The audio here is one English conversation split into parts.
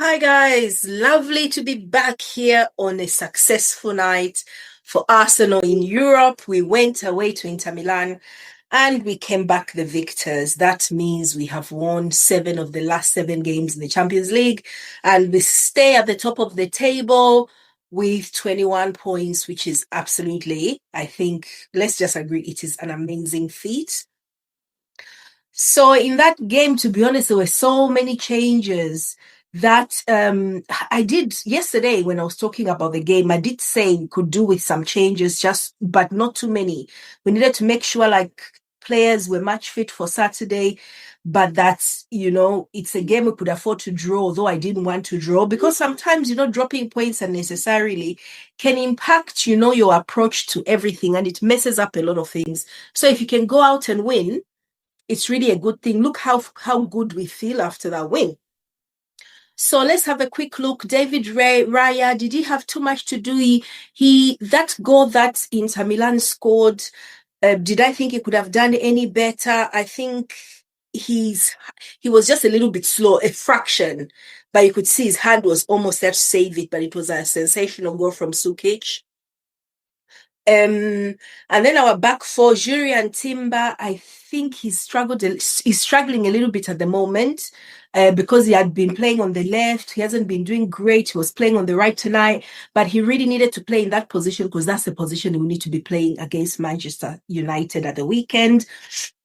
Hi guys, lovely to be back here on a successful night for Arsenal in Europe. We went away to Inter Milan and we came back the victors. That means we have won 7 of the last 7 games in the Champions League and we stay at the top of the table with 21 points, which is absolutely, I think, let's just agree it is an amazing feat. So in that game, to be honest, there were so many changes that I did yesterday when I was talking about the game. I did say we could do with some changes, just but not too many. We needed to make sure like players were match fit for Saturday, but that's it's a game we could afford to draw. Although I didn't want to draw because sometimes dropping points unnecessarily can impact your approach to everything, and it messes up a lot of things. So if you can go out and win, it's really a good thing. Look how good we feel after that win. So let's have a quick look. David Raya, did he have too much to do? He that goal that Inter Milan scored, did I think he could have done any better? I think he was just a little bit slow, a fraction, but you could see his hand was almost there to save it, but it was a sensational goal from Sukic. And then our back four, Jury and Timber, I think he's struggling a little bit at the moment because he had been playing on the left. He hasn't been doing great. He was playing on the right tonight, but he really needed to play in that position because that's the position we need to be playing against Manchester United at the weekend.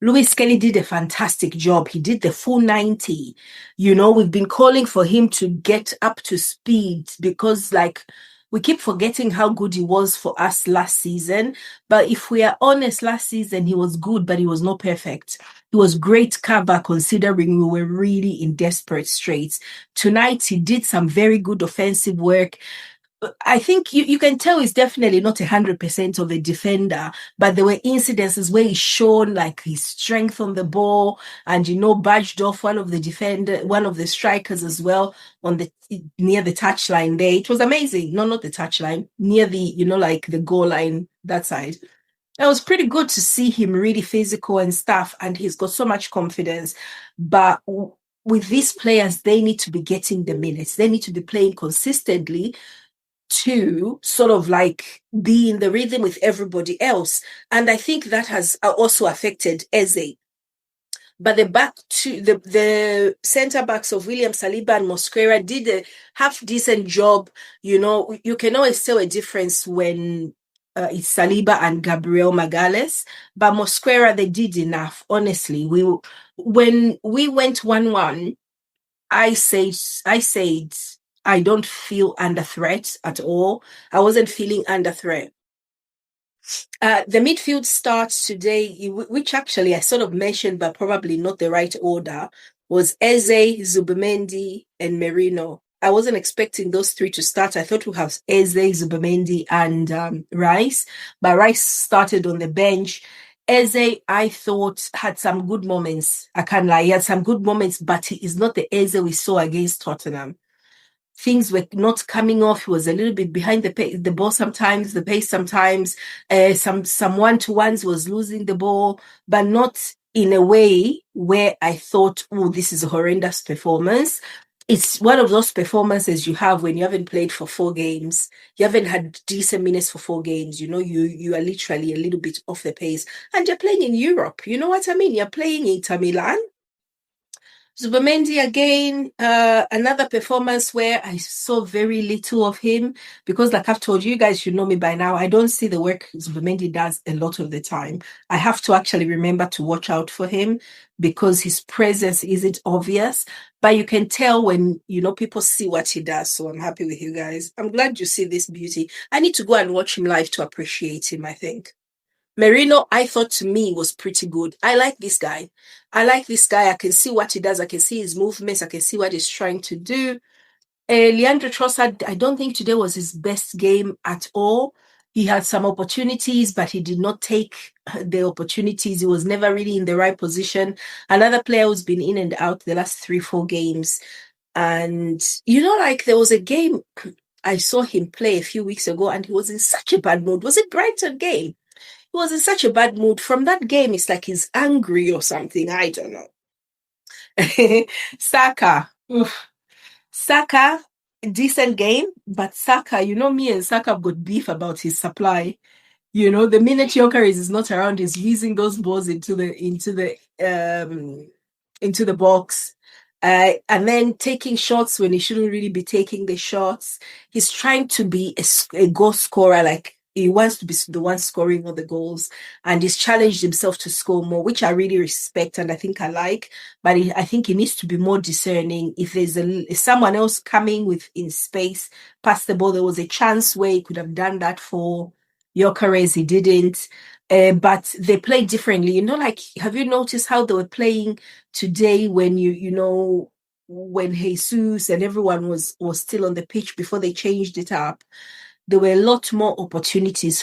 Lewis Kelly did a fantastic job. He did the full 90. We've been calling for him to get up to speed because we keep forgetting how good he was for us last season. But if we are honest, last season he was good, but he was not perfect. He was great cover considering we were really in desperate straits. Tonight he did some very good offensive work. I think you can tell he's definitely not 100% of a defender, but there were incidences where he shown like his strength on the ball and badged off one of the strikers as well on the near the touchline there. It was amazing. No, not the touchline, near the like the goal line that side. It was pretty good to see him really physical and stuff, and he's got so much confidence. But with these players, they need to be getting the minutes. They need to be playing consistently to sort of like be in the rhythm with everybody else. And I think that has also affected Eze. But the center backs of William Saliba and Mosquera did a half decent job. You can always tell a difference when it's Saliba and Gabriel Magales, but Mosquera they did enough. Honestly, when we went 1-1, I said I don't feel under threat at all. I wasn't feeling under threat. The midfield starts today, which actually I sort of mentioned, but probably not the right order, was Eze, Zubimendi, and Merino. I wasn't expecting those three to start. I thought we'd have Eze, Zubimendi, and Rice, but Rice started on the bench. Eze, I thought, had some good moments. I can't lie, he had some good moments, but he is not the Eze we saw against Tottenham. Things were not coming off. He was a little bit behind the ball sometimes, the pace sometimes. Some one-to-ones was losing the ball, but not in a way where I thought, oh, this is a horrendous performance. It's one of those performances you have when you haven't played for 4 games. You haven't had decent minutes for 4 games. You are literally a little bit off the pace. And you're playing in Europe. You know what I mean? You're playing in Inter Milan. Zubimendi again, another performance where I saw very little of him because, like I've told you, you guys should know me by now. I don't see the work Zubimendi does a lot of the time. I have to actually remember to watch out for him because his presence isn't obvious, but you can tell when people see what he does. So I'm happy with you guys. I'm glad you see this beauty. I need to go and watch him live to appreciate him, I think. Merino, I thought to me was pretty good. I like this guy. I can see what he does. I can see his movements. I can see what he's trying to do. Leandro Trossard, I don't think today was his best game at all. He had some opportunities, but he did not take the opportunities. He was never really in the right position. Another player who's been in and out the last 3-4 games. And, there was a game I saw him play a few weeks ago, and he was in such a bad mood. Was it Brighton game? He was in such a bad mood. From that game, it's like he's angry or something. I don't know. Saka. Oof. Saka, decent game, but Saka, me and Saka have got beef about his supply. The minute Gyökeres is not around, he's using those balls into the box, and then taking shots when he shouldn't really be taking the shots. He's trying to be a goal scorer, like he wants to be the one scoring all the goals, and he's challenged himself to score more, which I really respect and I think I like. But I think he needs to be more discerning. If there's someone else coming with in space past the ball, there was a chance where he could have done that for Gyökeres, he didn't. But they play differently. Like, have you noticed how they were playing today when when Jesus and everyone was still on the pitch before they changed it up? There were a lot more opportunities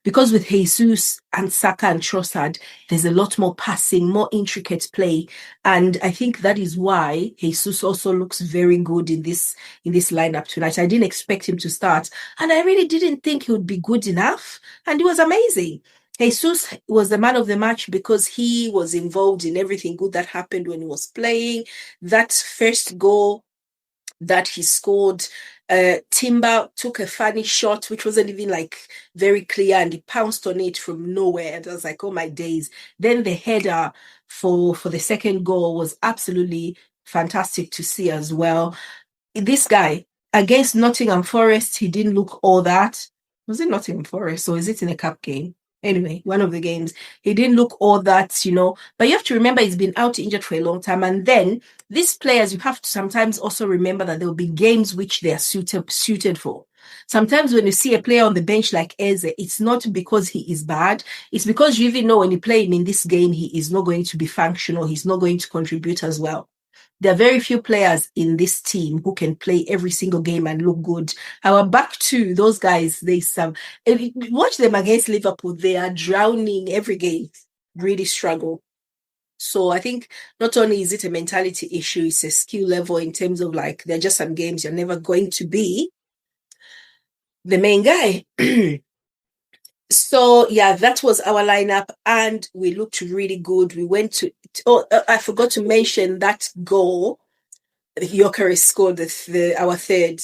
because with Jesus and Saka and Trossard, there's a lot more passing, more intricate play. And I think that is why Jesus also looks very good in this lineup tonight. I didn't expect him to start, and I really didn't think he would be good enough. And he was amazing. Jesus was the man of the match because he was involved in everything good that happened when he was playing. That first goal that he scored, Timber took a funny shot, which wasn't even like very clear, and he pounced on it from nowhere. And I was like, oh my days. Then the header for the second goal was absolutely fantastic to see as well. This guy against Nottingham Forest, he didn't look all that. Was it Nottingham Forest or is it in a cup game? Anyway, one of the games, he didn't look all that, but you have to remember he's been out injured for a long time. And then these players, you have to sometimes also remember that there will be games which they are suited for. Sometimes when you see a player on the bench like Eze, it's not because he is bad. It's because you even know when you play him in this game, he is not going to be functional. He's not going to contribute as well. There are very few players in this team who can play every single game and look good. Our back two, those guys, watch them against Liverpool. They are drowning every game, really struggle. So I think not only is it a mentality issue, it's a skill level in terms of like, there are just some games you're never going to be the main guy. So yeah, that was our lineup, and we looked really good. We went to. I forgot to mention that goal. Gyökeres scored our third.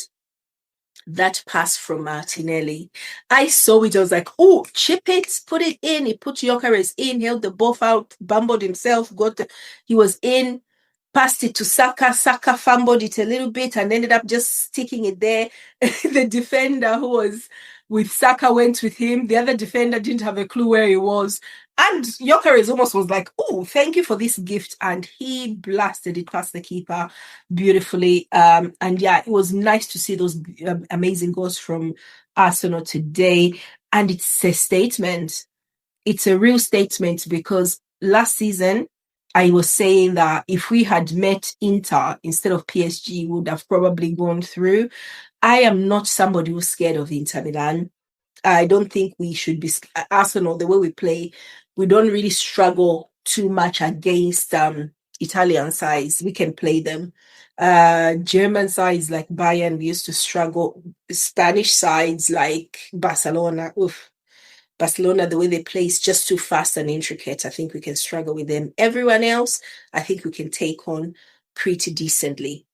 That pass from Martinelli. I saw it. I was like, oh, chip it, put it in. He put Gyökeres in, held the ball out, bumbled himself, he was in, passed it to Saka. Saka fumbled it a little bit and ended up just sticking it there. The defender who was with Saka went with him. The other defender didn't have a clue where he was. And Gyökeres almost was like, oh, thank you for this gift. And he blasted it past the keeper beautifully. And yeah, it was nice to see those amazing goals from Arsenal today. And it's a statement. It's a real statement because last season, I was saying that if we had met Inter instead of PSG, we would have probably gone through. I am not somebody who's scared of Inter Milan. I don't think we should be Arsenal, the way we play, we don't really struggle too much against Italian sides. We can play them. German sides like Bayern, we used to struggle. Spanish sides like Barcelona, Barcelona, the way they play is just too fast and intricate. I think we can struggle with them. Everyone else, I think we can take on pretty decently.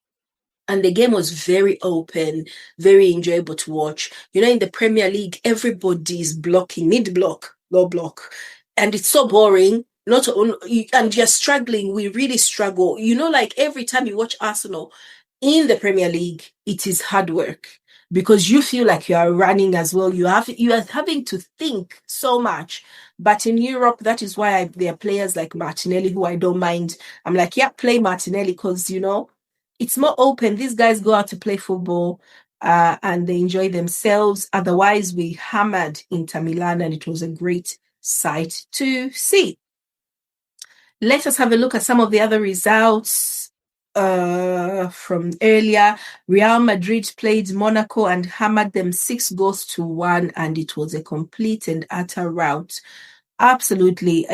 And the game was very open, very enjoyable to watch. In the Premier League, everybody is blocking, mid-block, low block. And it's so boring. And you're struggling. We really struggle. Like every time you watch Arsenal in the Premier League, it is hard work because you feel like you are running as well. You are having to think so much. But in Europe, that is why there are players like Martinelli who I don't mind. I'm like, yeah, play Martinelli because, it's more open. These guys go out to play football and they enjoy themselves. Otherwise, we hammered Inter Milan and it was a great sight to see. Let us have a look at some of the other results from earlier. Real Madrid played Monaco and hammered them 6-1, and it was a complete and utter rout. Absolutely.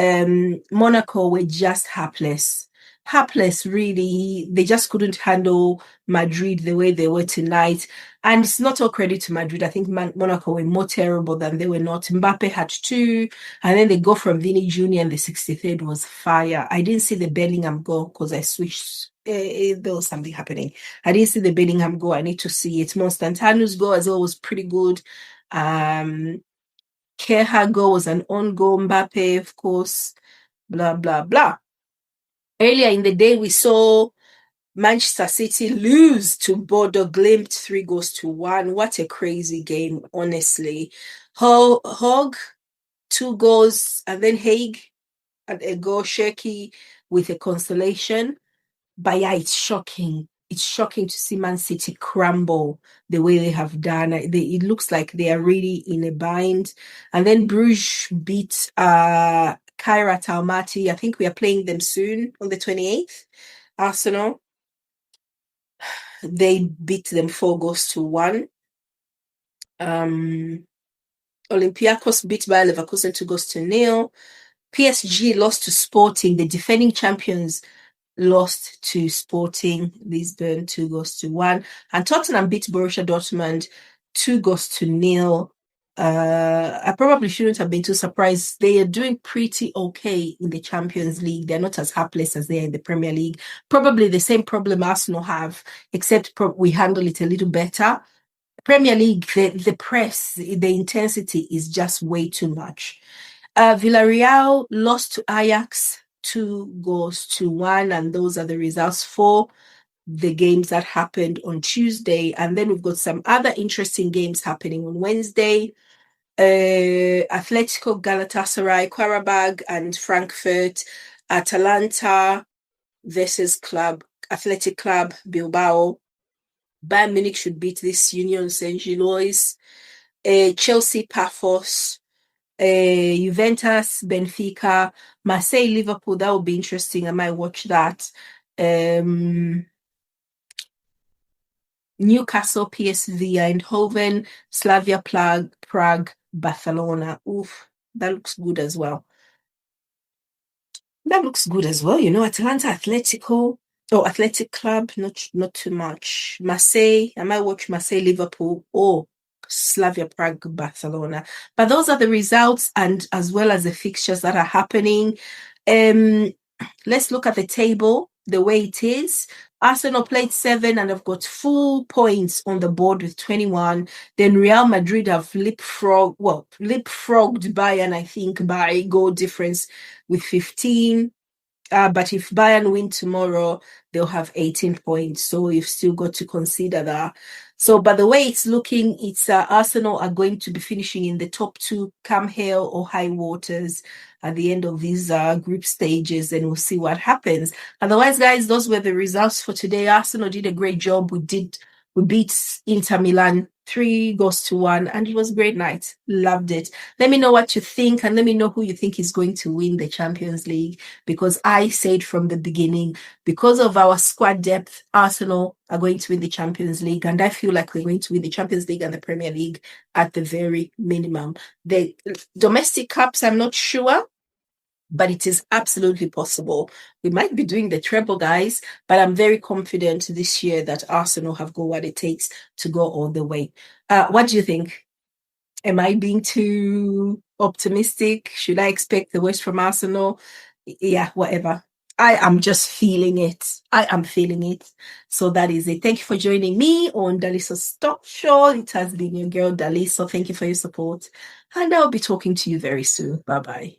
Monaco were just hapless. hapless, really. They just couldn't handle Madrid the way they were tonight. And it's not all credit to Madrid. I think Monaco were more terrible than they were not. Mbappe had two, and then they go from Vini Jr. and the 63rd was fire. I didn't see the Bellingham goal because I switched. There was something happening. I didn't see the Bellingham goal. I need to see it. Monstantano's goal as well was pretty good. Keha goal was an on goal. Mbappe, of course. Blah, blah, blah. Earlier in the day, we saw Manchester City lose to Bodø Glimt 3-1. What a crazy game, honestly. Hogg, 2 goals, and then Haig, and a goal, Shirky with a consolation. But yeah, it's shocking. It's shocking to see Man City crumble the way they have done. It looks like they are really in a bind. And then Bruges beat Kairat Almaty. I think we are playing them soon on the 28th. Arsenal. They beat them 4-1. Olympiacos beat by Leverkusen 2-0. PSG lost to Sporting, the defending champions lost to Sporting Lisbon 2-1. And Tottenham beat Borussia Dortmund 2-0. I probably shouldn't have been too surprised. They are doing pretty okay in the Champions League. They're not as hapless as they are in the Premier League. Probably the same problem Arsenal have, except we handle it a little better. Premier League, the press, the intensity is just way too much. Villarreal lost to Ajax 2-1, and those are the results for the games that happened on Tuesday. And then we've got some other interesting games happening on Wednesday. Atletico, Galatasaray, Qarabag, and Frankfurt. Atalanta versus Athletic Club Bilbao. Bayern Munich should beat this Union Saint-Gilloise. Chelsea, Paphos. Juventus, Benfica, Marseille, Liverpool. That would be interesting. I might watch that. Newcastle, PSV, Eindhoven, Slavia Prague, Barcelona. Oof, that looks good as well. You know, Atalanta, Atletico. Oh, Athletic Club, not too much. Marseille, I might watch Marseille, Liverpool, or Slavia Prague, Barcelona. But those are the results, and as well as the fixtures that are happening. Let's look at the table the way it is. Arsenal played 7 and have got full points on the board with 21. Then Real Madrid have leapfrogged Bayern, I think, by goal difference with 15. But if Bayern win tomorrow, they'll have 18 points. So you've still got to consider that. So, by the way it's looking, it's Arsenal are going to be finishing in the top 2, come hell or high waters, at the end of these group stages, and we'll see what happens. Otherwise, guys, those were the results for today. Arsenal did a great job. We beat Inter Milan 3-1, and it was a great night. Loved it. Let me know what you think, and let me know who you think is going to win the Champions League, because I said from the beginning, because of our squad depth, Arsenal are going to win the Champions League, and I feel like we're going to win the Champions League and the Premier League at the very minimum. The domestic cups, I'm not sure, but it is absolutely possible. We might be doing the treble, guys, but I'm very confident this year that Arsenal have got what it takes to go all the way. What do you think? Am I being too optimistic? Should I expect the worst from Arsenal? Yeah, whatever. I am just feeling it. I am feeling it. So that is it. Thank you for joining me on Daliso's Stock Show. It has been your girl, Daliso. Thank you for your support. And I'll be talking to you very soon. Bye-bye.